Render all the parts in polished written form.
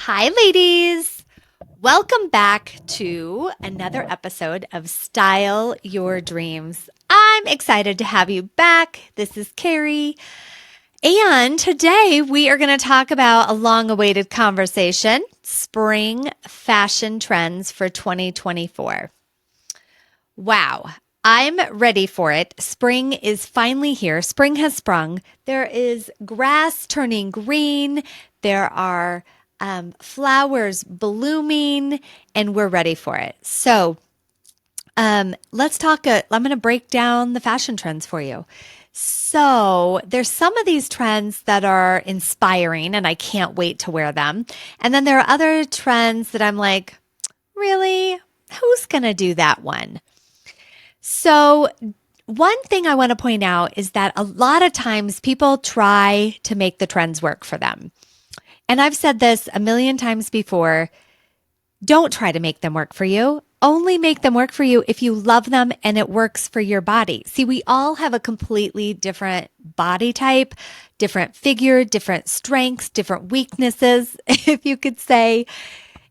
Hi, ladies. Welcome back to another episode of Style Your Dreams. I'm excited to have you back. This is Keri. And today we are going to talk about a long-awaited conversation, spring fashion trends for 2024. Wow. I'm ready for it. Spring is finally here. Spring has sprung. There is grass turning green. There are flowers blooming, and we're ready for it. So let's talk. I'm going to break down the fashion trends for you. So there's some of these trends that are inspiring, and I can't wait to wear them. And then there are other trends that I'm like, really? Who's going to do that one? So one thing I want to point out is that a lot of times people try to make the trends work for them. And I've said this a million times before. Don't try to make them work for you. Only make them work for you if you love them and it works for your body. See, we all have a completely different body type, different figure, different strengths, different weaknesses, if you could say.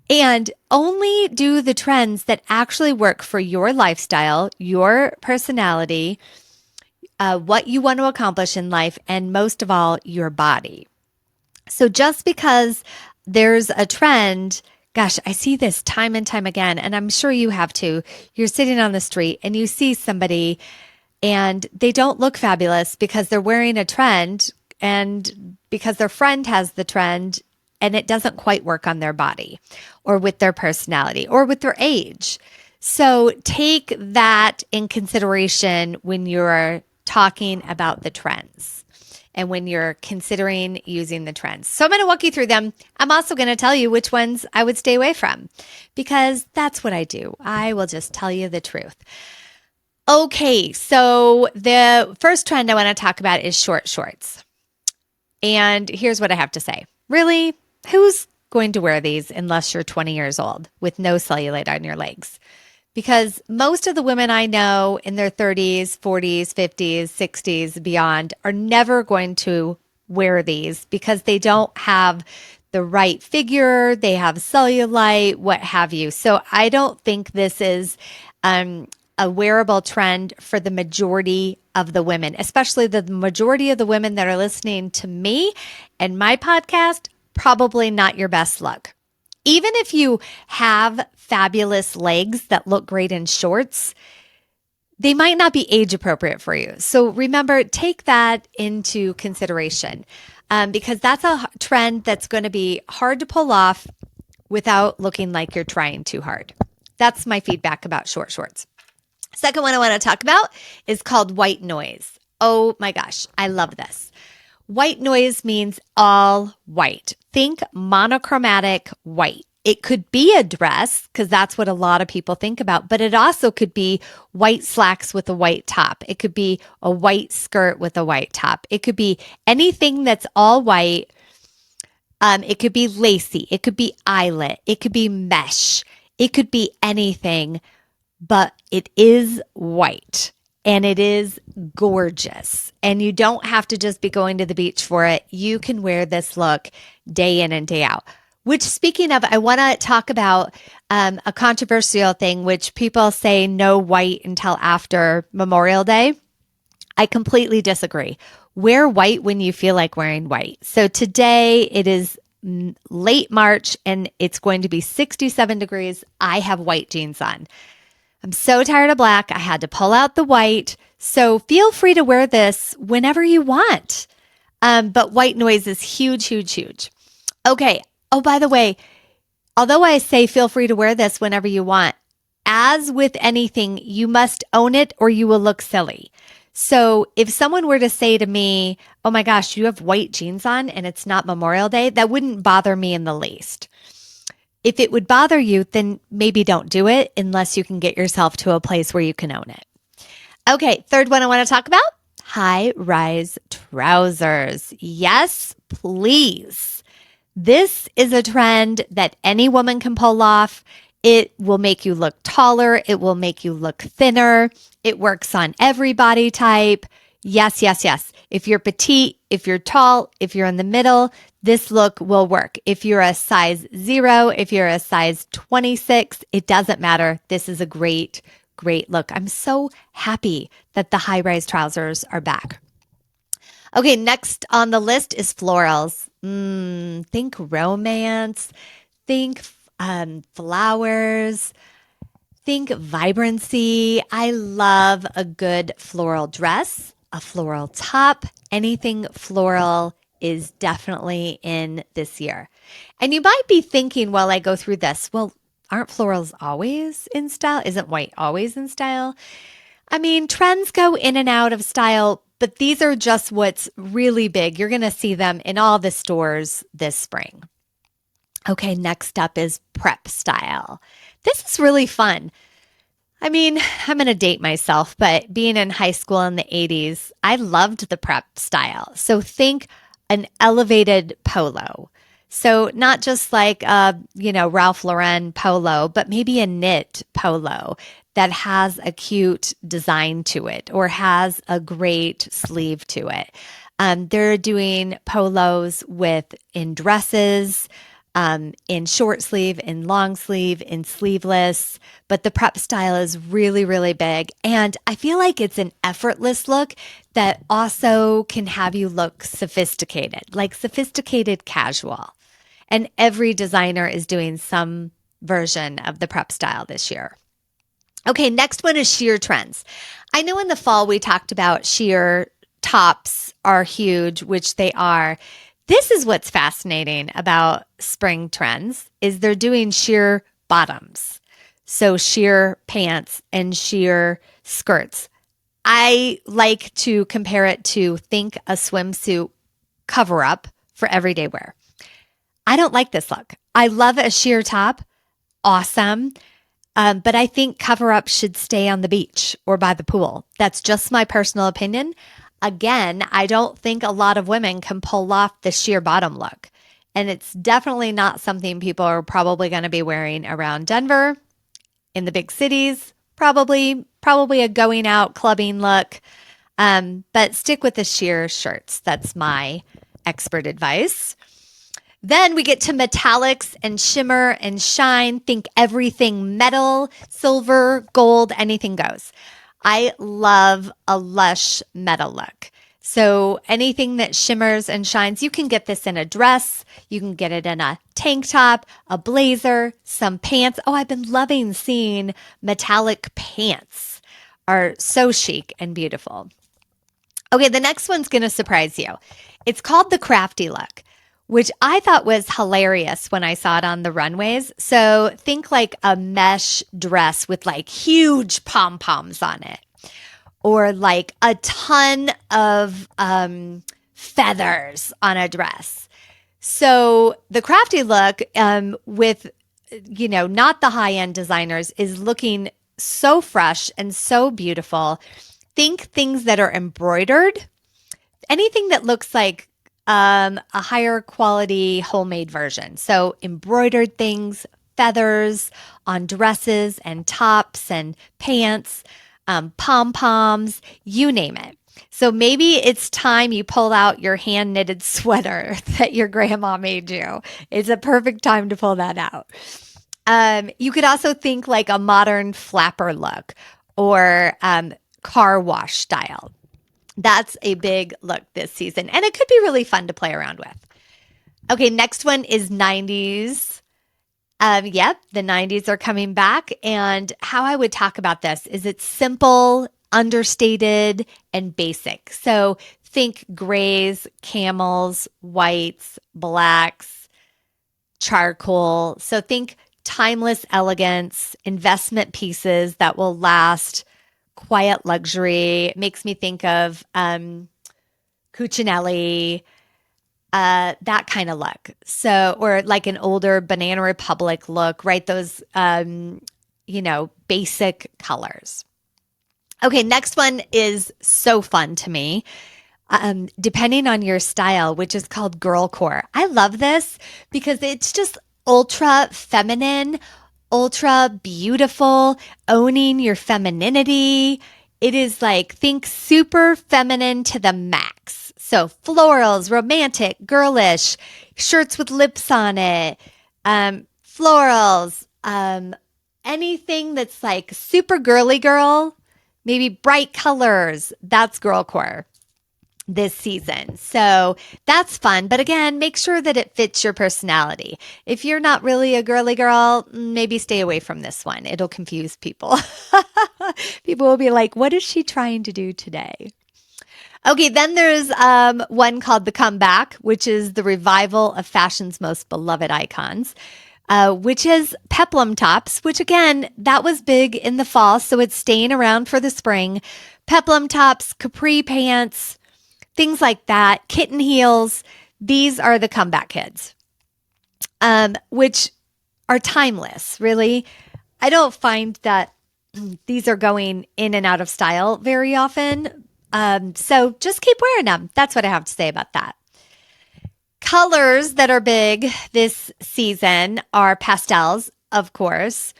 And only do the trends that actually work for your lifestyle, your personality, what you want to accomplish in life, and most of all, your body. So just because there's a trend, gosh, I see this time and time again, and I'm sure you have too. You're sitting on the street and you see somebody and they don't look fabulous because they're wearing a trend and because their friend has the trend and it doesn't quite work on their body or with their personality or with their age. So take that in consideration when you're talking about the trends and when you're considering using the trends. So I'm going to walk you through them. I'm also going to tell you which ones I would stay away from because that's what I do. I will just tell you the truth. Okay, so the first trend I want to talk about is short shorts. And here's what I have to say. Really? Who's going to wear these unless you're 20 years old with no cellulite on your legs? Because most of the women I know in their 30s, 40s, 50s, 60s, beyond are never going to wear these because they don't have the right figure, they have cellulite, what have you. So I don't think this is a wearable trend for the majority of the women, especially the majority of the women that are listening to me and my podcast. Probably not your best look. Even if you have fabulous legs that look great in shorts, they might not be age appropriate for you. So remember, take that into consideration because that's a trend that's going to be hard to pull off without looking like you're trying too hard. That's my feedback about short shorts. Second one I want to talk about is called white noise. Oh my gosh, I love this. White noise means all white. Think monochromatic white. It could be a dress because that's what a lot of people think about, but it also could be white slacks with a white top. It could be a white skirt with a white top. It could be anything that's all white. It could be lacy. It could be eyelet. It could be mesh. It could be anything, but it is white. And it is gorgeous. And you don't have to just be going to the beach for it. You can wear this look day in and day out. Which, speaking of, I want to talk about a controversial thing, which people say no white until after Memorial Day. I completely disagree. Wear white when you feel like wearing white. So today it is late March and it's going to be 67 degrees. I have white jeans on. I'm so tired of black. I had to pull out the white. So feel free to wear this whenever you want. But white noise is huge, huge, huge. Okay. Oh, by the way, although I say feel free to wear this whenever you want, as with anything, you must own it or you will look silly. So if someone were to say to me, oh my gosh, you have white jeans on and it's not Memorial Day, that wouldn't bother me in the least. If it would bother you, then maybe don't do it unless you can get yourself to a place where you can own it. Okay, third one I want to talk about, high-rise trousers. Yes, please. This is a trend that any woman can pull off. It will make you look taller. It will make you look thinner. It works on every body type. Yes, yes, yes. If you're petite, if you're tall, if you're in the middle, this look will work. If you're a size 0, if you're a size 26, it doesn't matter. This is a great, great look. I'm so happy that the high rise trousers are back. Okay, next on the list is florals. Think romance, think flowers, think vibrancy. I love a good floral dress, a floral top. Anything floral is definitely in this year. And you might be thinking while I go through this, well, aren't florals always in style? Isn't white always in style? I mean, trends go in and out of style, but these are just what's really big. You're going to see them in all the stores this spring. Okay, next up is prep style. This is really fun. I mean, I'm going to date myself, but being in high school in the 80s, I loved the prep style. So think an elevated polo. So not just like Ralph Lauren polo, but maybe a knit polo that has a cute design to it or has a great sleeve to it. They're doing polos in dresses, in short sleeve, in long sleeve, in sleeveless, but the prep style is really, really big. And I feel like it's an effortless look that also can have you look sophisticated, like sophisticated casual. And every designer is doing some version of the prep style this year. Okay, next one is sheer trends. I know in the fall we talked about sheer tops are huge, which they are. This is what's fascinating about spring trends is they're doing sheer bottoms. So sheer pants and sheer skirts. I like to compare it to think a swimsuit cover up for everyday wear. I don't like this look. I love a sheer top. Awesome. But I think cover up should stay on the beach or by the pool. That's just my personal opinion. Again, I don't think a lot of women can pull off the sheer bottom look. And it's definitely not something people are probably going to be wearing around Denver, in the big cities, probably a going out clubbing look. But stick with the sheer shirts. That's my expert advice. Then we get to metallics and shimmer and shine. Think everything metal, silver, gold, anything goes. I love a lush metal look. So anything that shimmers and shines, you can get this in a dress. You can get it in a tank top, a blazer, some pants. Oh, I've been loving seeing metallic pants. Are so chic and beautiful. Okay, the next one's going to surprise you. It's called the crafty look, which I thought was hilarious when I saw it on the runways. So think like a mesh dress with like huge pom-poms on it, or like a ton of feathers on a dress. So the crafty look with, not the high-end designers is looking so fresh and so beautiful. Think things that are embroidered, anything that looks like a higher quality homemade version. So embroidered things, feathers on dresses and tops and pants, pom-poms, you name it. So maybe it's time you pull out your hand knitted sweater that your grandma made you. It's a perfect time to pull that out. You could also think like a modern flapper look or car wash style. That's a big look this season, and it could be really fun to play around with. Okay, next one is 90s. Yep, the 90s are coming back, and how I would talk about this is it's simple, understated, and basic. So think grays, camels, whites, blacks, charcoal. So think timeless elegance, investment pieces that will last, quiet luxury. It makes me think of Cucinelli, that kind of look. So, or like an older Banana Republic look, right? Those, basic colors. Okay, next one is so fun to me. Depending on your style, which is called girlcore. I love this because it's just ultra feminine, ultra beautiful, owning your femininity. It is like, think super feminine to the max. So florals, romantic, girlish, shirts with lips on it, florals, anything that's like super girly girl, maybe bright colors. That's girl core this season. So that's fun. But again, make sure that it fits your personality. If you're not really a girly girl, maybe stay away from this one. It'll confuse people. People will be like, what is she trying to do today? Okay, then there's one called The Comeback, which is the revival of fashion's most beloved icons, which is peplum tops, which again, that was big in the fall, so it's staying around for the spring. Peplum tops, capri pants, things like that, kitten heels. These are the comeback kids, which are timeless, really. I don't find that these are going in and out of style very often. So just keep wearing them. That's what I have to say about that. Colors that are big this season are pastels, of course.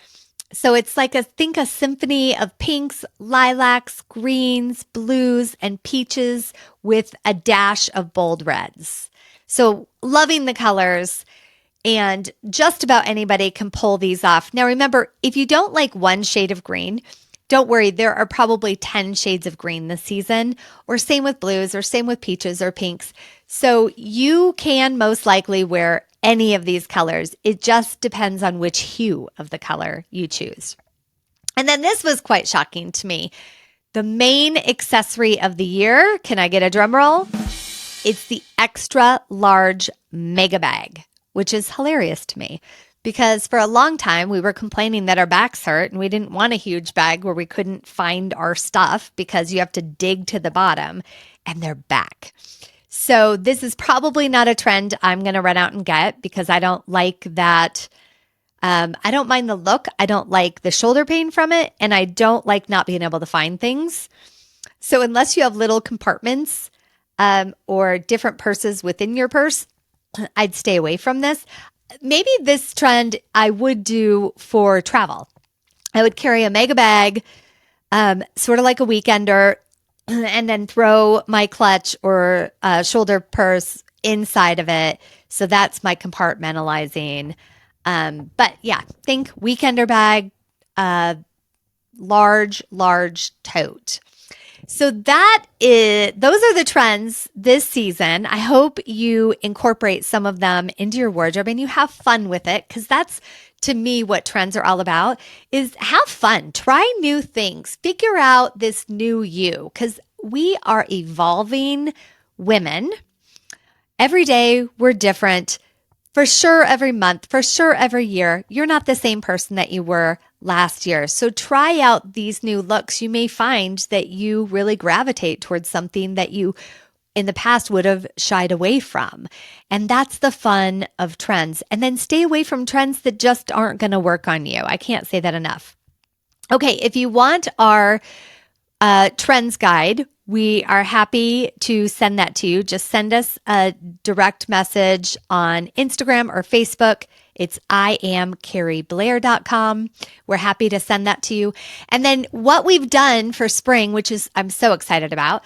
So it's like think a symphony of pinks, lilacs, greens, blues, and peaches with a dash of bold reds. So loving the colors, and just about anybody can pull these off. Now remember, if you don't like one shade of green, don't worry, there are probably 10 shades of green this season, or same with blues, or same with peaches or pinks. So you can most likely wear any of these colors. It just depends on which hue of the color you choose. And then this was quite shocking to me. The main accessory of the year, can I get a drum roll? It's the extra large mega bag, which is hilarious to me. Because for a long time, we were complaining that our backs hurt and we didn't want a huge bag where we couldn't find our stuff because you have to dig to the bottom, and they're back. So this is probably not a trend I'm going to run out and get because I don't like that. I don't mind the look. I don't like the shoulder pain from it. And I don't like not being able to find things. So unless you have little compartments or different purses within your purse, I'd stay away from this. Maybe this trend I would do for travel. I would carry a mega bag, sort of like a weekender, and then throw my clutch or shoulder purse inside of it. So that's my compartmentalizing. But yeah, think weekender bag, large tote. So those are the trends this season. I hope you incorporate some of them into your wardrobe and you have fun with it, because that's, to me, what trends are all about, is have fun, try new things, figure out this new you, because we are evolving women. Every day we're different. For sure, every month, for sure, every year, you're not the same person that you were last year. So try out these new looks. You may find that you really gravitate towards something that you in the past would have shied away from. And that's the fun of trends. And then stay away from trends that just aren't going to work on you. I can't say that enough. Okay, if you want our trends guide, we are happy to send that to you. Just send us a direct message on Instagram or Facebook. It's iamkeriblair.com. We're happy to send that to you. And then what we've done for spring, which is I'm so excited about,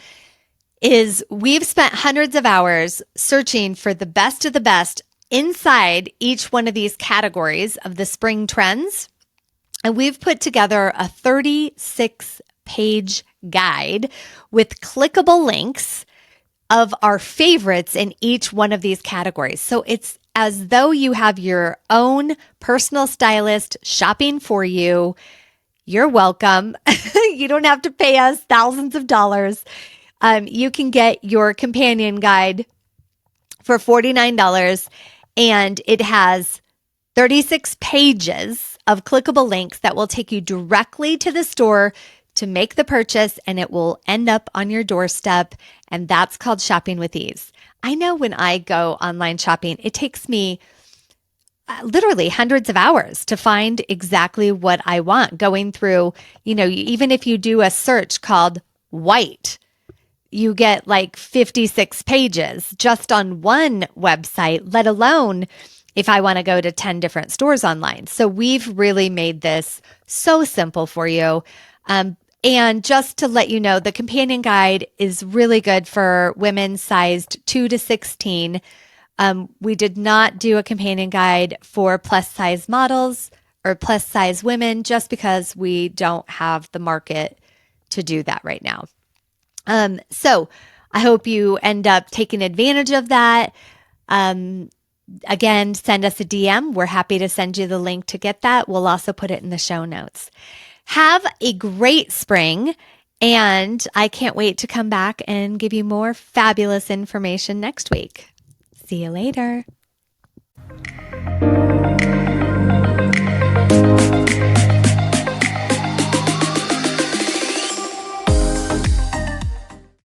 is we've spent hundreds of hours searching for the best of the best inside each one of these categories of the spring trends. And we've put together a 36-page guide with clickable links of our favorites in each one of these categories. So it's as though you have your own personal stylist shopping for you. You're welcome. You don't have to pay us thousands of dollars. You can get your companion guide for $49, and it has 36 pages of clickable links that will take you directly to the store to make the purchase, and it will end up on your doorstep. And that's called shopping with ease. I know when I go online shopping, it takes me literally hundreds of hours to find exactly what I want. Going through, even if you do a search called white, you get like 56 pages just on one website, let alone if I want to go to 10 different stores online. So we've really made this so simple for you. And just to let you know, the companion guide is really good for women sized 2 to 16. We did not do a companion guide for plus size models or plus size women just because we don't have the market to do that right now. So I hope you end up taking advantage of that. Again, send us a DM. We're happy to send you the link to get that. We'll also put it in the show notes. Have a great spring, and I can't wait to come back and give you more fabulous information next week. See you later.